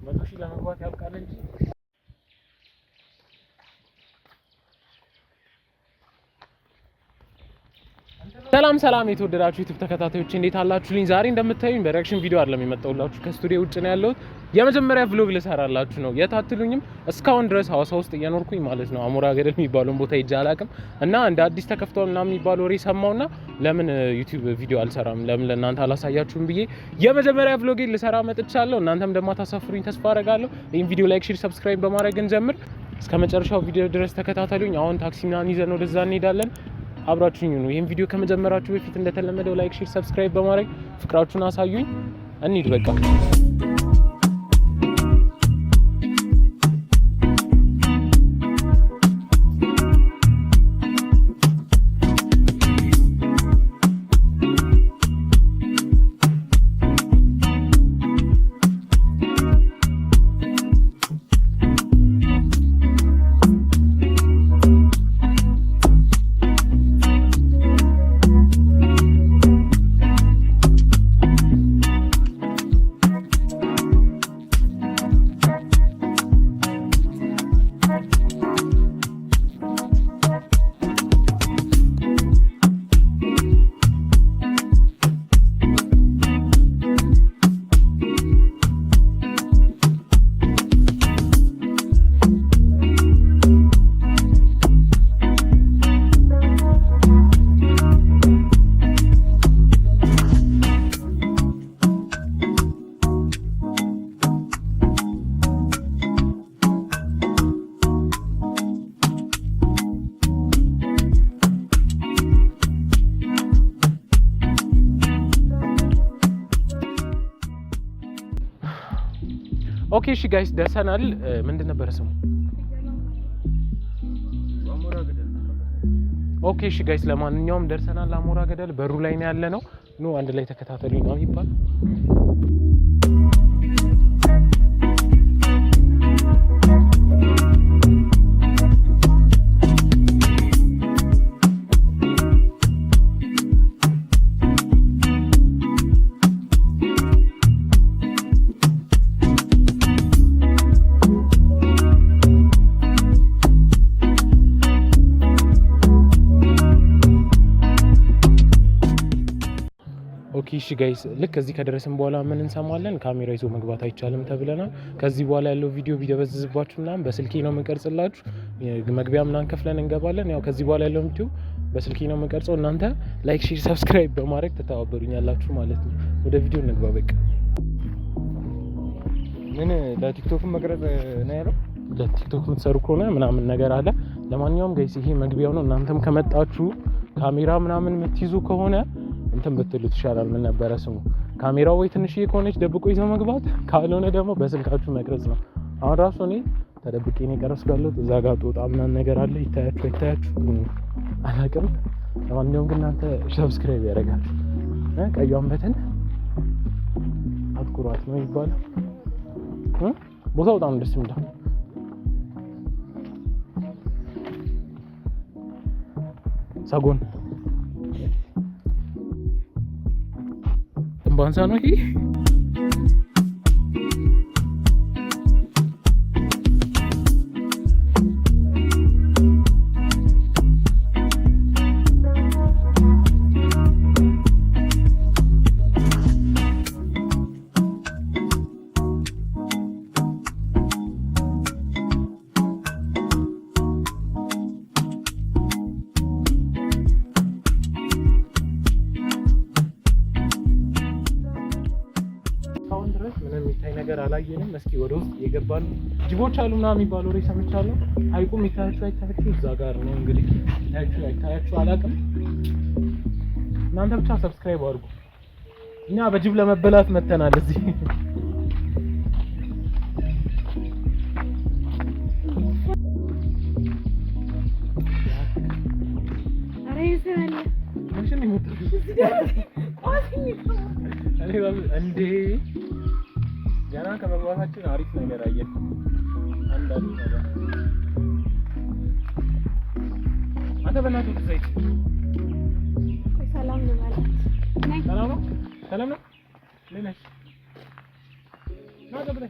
መቶሺ ለመግባት ያብቃል እንጂ ሰላም የተወደዳችሁ ዩቲዩብ ተከታታዮች እንዴት አላችሁልኝ? ዛሬ እንደምታዩኝ በሪአክሽን ቪዲዮ አይደለም የመጣሁላችሁ ከስቱዲዮ ውጭ ነው ያለሁት። የመጀመሪያ vlog ልሰራላችሁ ነው። የታትሉኝም እስካሁን ድረስ ሐዋሳ ውስጥ እየኖርኩኝ ማለት ነው። አሞራ ገደል የሚባለውን ቦታ ሄጄ አላውቅም እና እንደ አዲስ ተከፍቷል ምናምን የሚባል ወሬ ሰማውና ለምን ዩቲዩብ ቪዲዮ አልሰራም ለምን ለእናንተ አላሳያችሁም ብዬ የመጀመሪያ vlog ልሰራ መጥቻለሁ። እናንተም እንደማታሳፍሩኝ ተስፋ አደርጋለሁ። ይሄን ቪዲዮ ላይክ፣ ሼር፣ ሰብስክራይብ በማድረግ እንጀምር። እስከ መጨረሻው ቪዲዮ ድረስ ተከታተሉኝ። አሁን ታክሲ ምናምን ይዘን ወደዛ እንሄዳለን። አብራችሁኝ ነው። ይሄን ቪዲዮ ከመጀመራችሁ በፊት እንደተለመደው ላይክ፣ ሼር፣ ሰብስክራይብ በማድረግ ፍቅራችሁን አሳዩኝ። እንሂድ በቃ። ኦኬ እሺ ጋይስ ደርሰናል። ምንድን ነበር ስሙ? አሞራ ገደል። ኦኬ እሺ ጋይስ ለማንኛውም ደርሰናል። አሞራ ገደል በሩ ላይ ነው ያለነው። ኑ አንድ ላይ ተከታተሉኝ ነው ይባል። ኦኬ እሺ ጋይስ ልክ እዚህ ከደረስን በኋላ ምን እንሰማለን? ካሜራ ይዞ መግባት አይቻልም ተብለናል። ከዚህ በኋላ ያለው ቪዲዮ ቢደበዝዝባችሁና በስልኬ ነው የምቀርጽላችሁ። መግቢያ ምናምን ከፍለን እንገባለን። ያው ከዚህ በኋላ ያለው ቪዲዮ በስልኬ ነው የምቀርጸው። እናንተ ላይክ፣ ሼር፣ ሰብስክራይብ በማድረግ ተተባበሩኛላችሁ ማለት ነው። ወደ ቪዲዮ እንግባ በቃ። ምን ለቲክቶክ መቅረጽ ነው ያለው? ለቲክቶክ የምትሰሩ ከሆነ ምናምን ነገር አለ። ለማንኛውም ጋይስ ይሄ መግቢያው ነው። እናንተም ከመጣችሁ ካሜራ ምናምን የምትይዙ ከሆነ እንትን ብትሉት ይሻላል። ምን ነበረ ስሙ? ካሜራው ወይ ትንሽዬ ከሆነች ደብቆ ይዘው መግባት፣ ካልሆነ ደግሞ በስልካችሁ መቅረጽ ነው። አሁን ራሱ እኔ ተደብቄ ነው የቀረጽኩት ያለሁት። እዛ ጋር ጦጣ ምናምን ነገር አለ። ይታያችሁ አላውቅም። ለማንኛውም ግን እናንተ ሰብስክራይብ ያደርጋችሁ ቀይዋን በተን አትኩሯት ነው ይባላል። ቦታው በጣም ደስ የሚለው ሳጎን ባንሳ ነው ይሄ። ነገር አላየንም። እስኪ ወደ ውስጥ የገባን ጅቦች አሉ ምናምን የሚባለው ወሬ ሰምቻለሁ። ሀይቁም አይታያችሁ እዛ ጋር ነው እንግዲህ አይታያችሁ አላውቅም። እናንተ ብቻ ሰብስክራይብ አድርጉ። እኛ በጅብ ለመበላት መተናል እዚህ። እንዴ ገና ከመግባታችን አሪፍ ነገር አየን። አንዳንድ ነገር አንተ በእናትህ ዘይት ሰላም ሰላም ነው ለነሽ ናገብ ላይ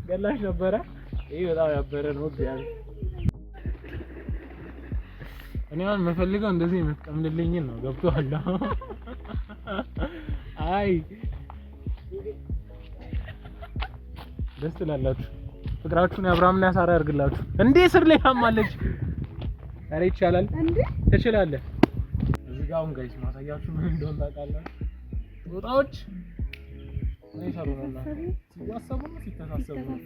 ገላሽ ነበረ። ይሄ በጣም ያበረ ነው። ቢያንስ እኔ አሁን የምፈልገው እንደዚህ የምትቀምልልኝ ነው። ገብቶሃል? አይ ደስ ትላላችሁ። ፍቅራችሁን የአብርሃምና የሳራ ያርግላችሁ። እንዴ ስር ላይ ታማለች። ኧረ ይቻላል እንዴ ትችላለህ። እዚህ ጋር አሁን ጋይስ ማሳያችሁ ምን እንደሆነ ታውቃላችሁ? ጦጣዎች ምን ይሰሩ ነውና ሲዋሰቡ ነው ሲተሳሰቡ ነው።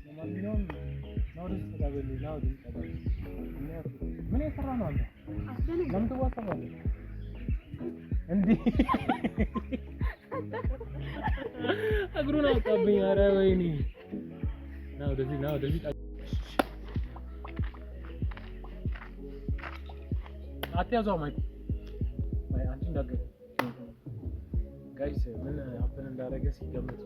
ለማንኛውም ነው ደስ ተጋበሉ ነው ደስ ተጋበሉ። ምን እየሰራ ነው አንተ? ለምን ትዋሰባለህ እንዴ? እግሩን አውጣብኝ። ኧረ ወይኔ ነው ወደዚህ አትያዘው ማይክ አንቺ እንዳገኝ ጋይስ ምን አፕን እንዳደረገ ሲገምቱ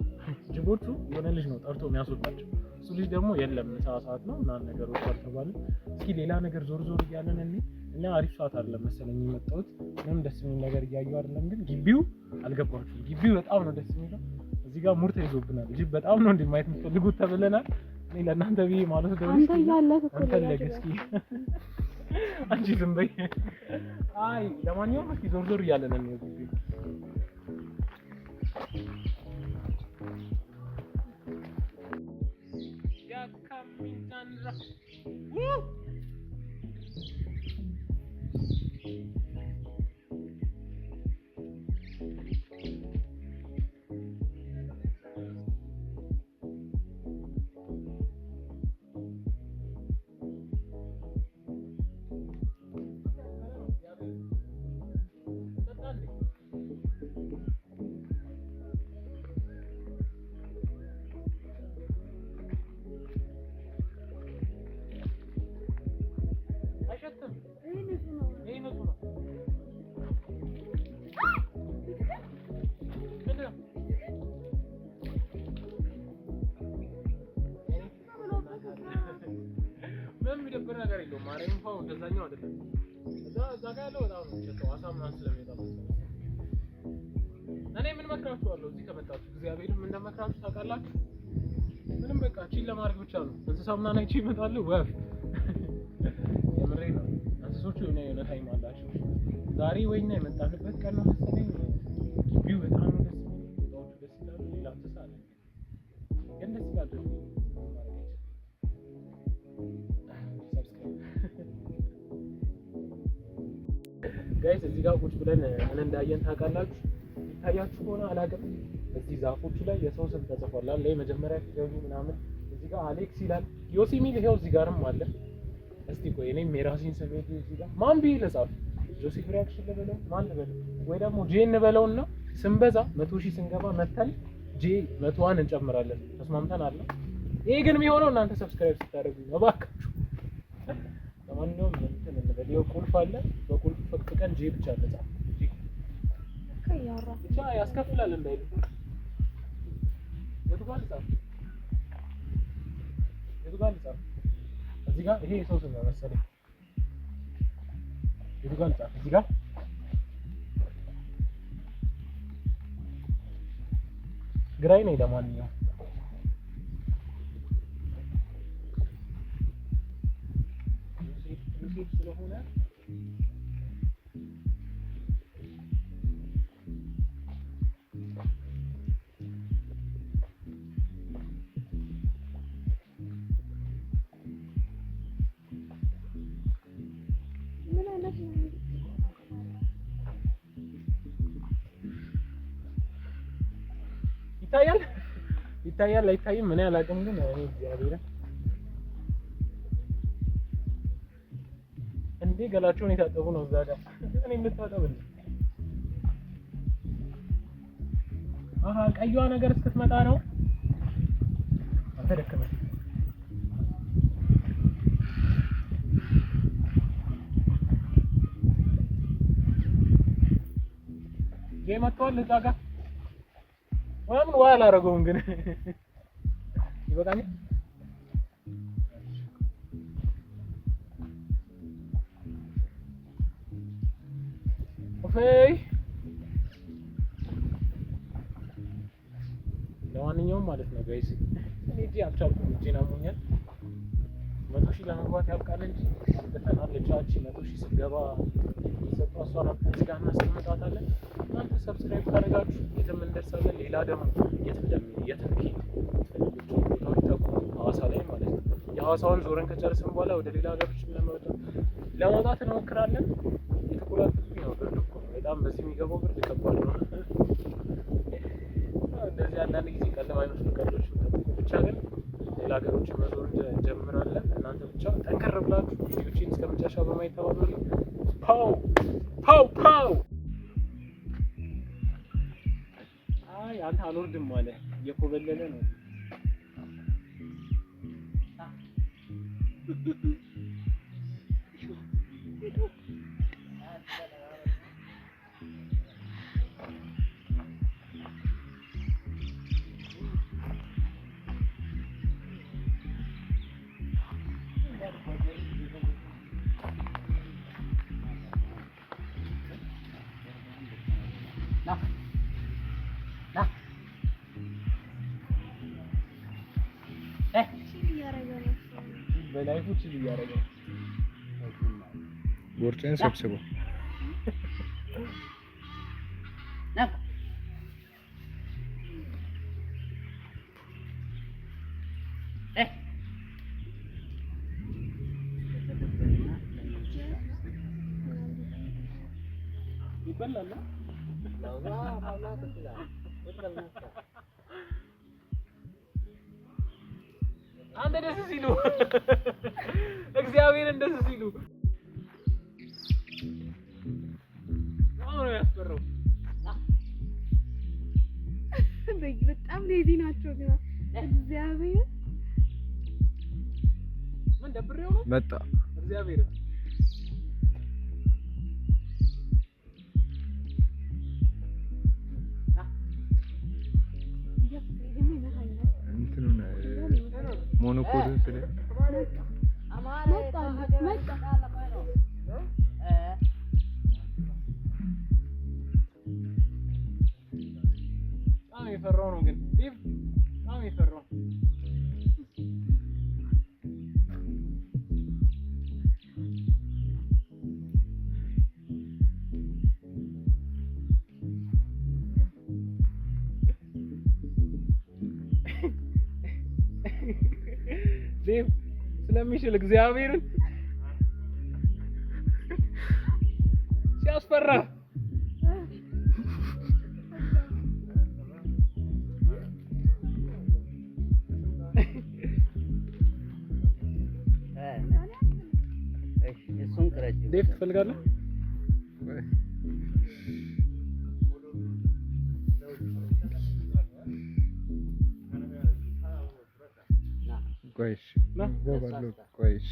ጅቦቹ የሆነ ልጅ ነው ጠርቶ የሚያስወጣቸው። እሱ ልጅ ደግሞ የለም ሰዓት ነው እና ነገሮች አልተባለ። እስኪ ሌላ ነገር ዞር እያለን እኛ አሪፍ ሰዓት አይደለም መሰለኝ የመጣሁት። ምንም ደስ የሚል ነገር እያየሁ አይደለም፣ ግን ግቢው አልገባችሁም። ግቢው በጣም ነው ደስ የሚለው። እዚህ ጋር ሙርት ይዞብናል። ጅብ በጣም ነው እንደማየት የምትፈልጉት ተብለናል። እኔ ለእናንተ ብዬ ማለት ነው አንተ ለገስኪ አንቺ ዝም በይ። አይ ለማንኛውም እስኪ ዞር እያለን ነው ግቢው። ምንም የሚደብር ነገር የለውም። ማርያም እንኳን እንደዛኛው አይደለም። እዛ ጋር ያለው በጣም ነው የሚሸጠው። አሳ ምናምን ስለሚወጣ እኔ ምን መክራችኋለሁ እዚህ ከመጣችሁ እግዚአብሔርም እንደመክራችሁ ታውቃላችሁ። ምንም በቃ ቺል ለማድረግ ብቻ ነው። እንስሳ ምናምን አይቼ ይመጣሉ ወፍ የምሬ ነው። እንስሶቹ የሆነ ታይም አላቸው። ዛሬ ወይና የመጣንበት ቀን ነው መሰለኝ። ግቢው በጣም ነው ደስ የሚለው። ቦታዎቹ ደስ ይላሉ። ሌላ እንስሳ አለ ግን ደስ ይላል። ጋይስ እዚህ ጋር ቁጭ ብለን ምን እንዳየን ታውቃላችሁ? ይታያችሁ ከሆነ አላውቅም። እዚህ ዛፎቹ ላይ የሰው ስም ተጽፏል። ላይ መጀመሪያ ሲገቡ ምናምን እዚህ ጋር አሌክስ ይላል። ዮሲ ሚል ይሄው እዚህ ጋርም አለ። እስቲ ቆይ እኔም የራሴን ስም እዚህ ጋር ማን ቢል ጻፍ። ጆሴፍ ሪአክሽን ልበለው ማን ልበለው? ወይ ደግሞ ጄ እንበለውና ስንበዛ 100,000 ስንገባ መተን ጄ 100ዋን እንጨምራለን። ተስማምተን አለ። ይሄ ግን የሚሆነው እናንተ ሰብስክራይብ ስታደርጉ ነው። እባካችሁ ለማንኛውም እንትን እንበል። ይኸው ቁልፍ አለ። በቁልፍ ፈቅፍቀን ጄ ብቻ እንጻፍ። ጄ ከያራ ብቻ ያስከፍላል እንዳይሉ። የቱ ጋር ልጻፍ? እዚህ ጋር ይሄ ሰው ስም ነው መሰለኝ። የቱ ጋር ልጻፍ? እዚህ ጋር ግራይ ነኝ። ለማንኛውም ስለሆነ ምን አይነት ይታያል አይታይም ምን ያላቅም ግን እኔ እግዚአብሔር እንዴ ገላቸውን የታጠቡ ነው እዛ ጋር እኔ የምታጠብልኝ። አሃ ቀይዋ ነገር እስክትመጣ ነው። አንተ ደከመኝ። መጥቷል እዛ ጋር ወይም ነው አላረገውም ግን ይበቃኝ። ኦኬ ለማንኛውም ማለት ነው ጋይስ እኔ እዚህ አልቻልኩም። እጄን አሞኛል። 100,000 ለመግባት ያብቃል እንጂ አልተናል። ለቻች 100,000 ስትገባ የሰጠው እሷን አጥንት ጋር እናስቀምጣታለን። እናንተ ሰብስክራይብ ካደረጋችሁ የትም እንደርሳለን። ሌላ ደግሞ የትም ሄድ ቦታዎች ጠቁ ሐዋሳ ላይ ማለት ነው። የሐዋሳውን ዞረን ከጨረስን በኋላ ወደ ሌላ ሀገሮች ለመውጣት እንሞክራለን። የተቆላጠፉኝ ነው ብርድ እኮ በጣም በዚህ የሚገባው ብርድ ከባድ ነው። እንደዚህ አንዳንድ ጊዜ ቀለም አይመስሉ ቀልዶች ብቻ ግን ሌላ ሀገሮችን መዞር እንጀምራለን። እናንተ ብቻ ጠንከር ብላችሁ ቪዲዮችን እስከ መጨረሻ በማየት ተባበሩ። ፓው ፓው ፓው። አይ አንተ አልወርድም አለ እየኮበለለ ነው። በላይፉ ችል እያደረገ ቦርጭን ሰብስቦ ይበላል። አንተ ደስ ሲሉ እግዚአብሔርን ደስ ሲሉ ነው ያስፈራው። በጣም ሌዚ ናቸው ግን እግዚአብሔር ምን ደብሬው ነው መጣ እግዚአብሔር ሞኖኮድ ስለ በጣም የፈራው ነው ግን ዲቭ በጣም የፈራው ዴቭ ስለሚችል እግዚአብሔርን ሲያስፈራ ዴቭ ትፈልጋለህ? ቆይሽ ገባለሁ። ቆይሽ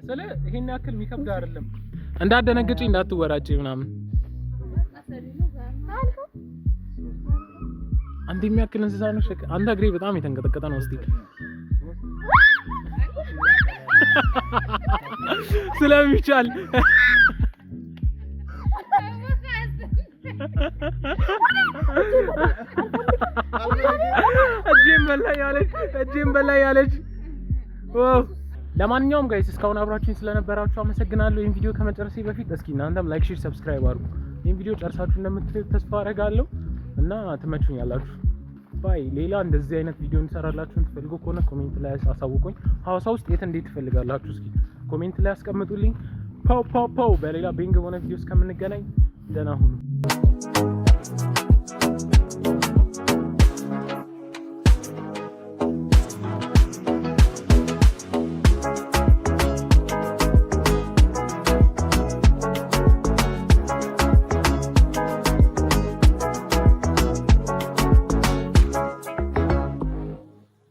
ስለ ይሄን ያክል የሚከብድ አይደለም። እንዳትደነግጪ እንዳትወራጪ ምናምን አንተ የሚያክል እንስሳ ነው። አንተ እግሬ በጣም የተንቀጠቀጠ ነው። እስቲ ስለሚቻል እጄን በላይ ያለች ዋው። ለማንኛውም ጋይስ እስካሁን አብራችሁኝ ስለነበራችሁ አመሰግናለሁ። ይሄን ቪዲዮ ከመጨረሴ በፊት እስኪ እናንተም ላይክ፣ ሼር፣ ሰብስክራይብ አድርጉ። ይሄን ቪዲዮ ጨርሳችሁ እንደምትሉት ተስፋ አደርጋለሁ እና ትመቹኛላችሁ። ባይ። ሌላ እንደዚህ አይነት ቪዲዮ እንሰራላችሁ የምትፈልጉ ከሆነ ኮሜንት ላይ አሳውቁኝ። ሐዋሳ ውስጥ የት እንዴት ትፈልጋላችሁ? እስኪ ኮሜንት ላይ አስቀምጡልኝ። ፓው ፓው ፓው። በሌላ ቤንግ በሆነ ቪዲዮ እስከምንገናኝ ደህና ሁኑ።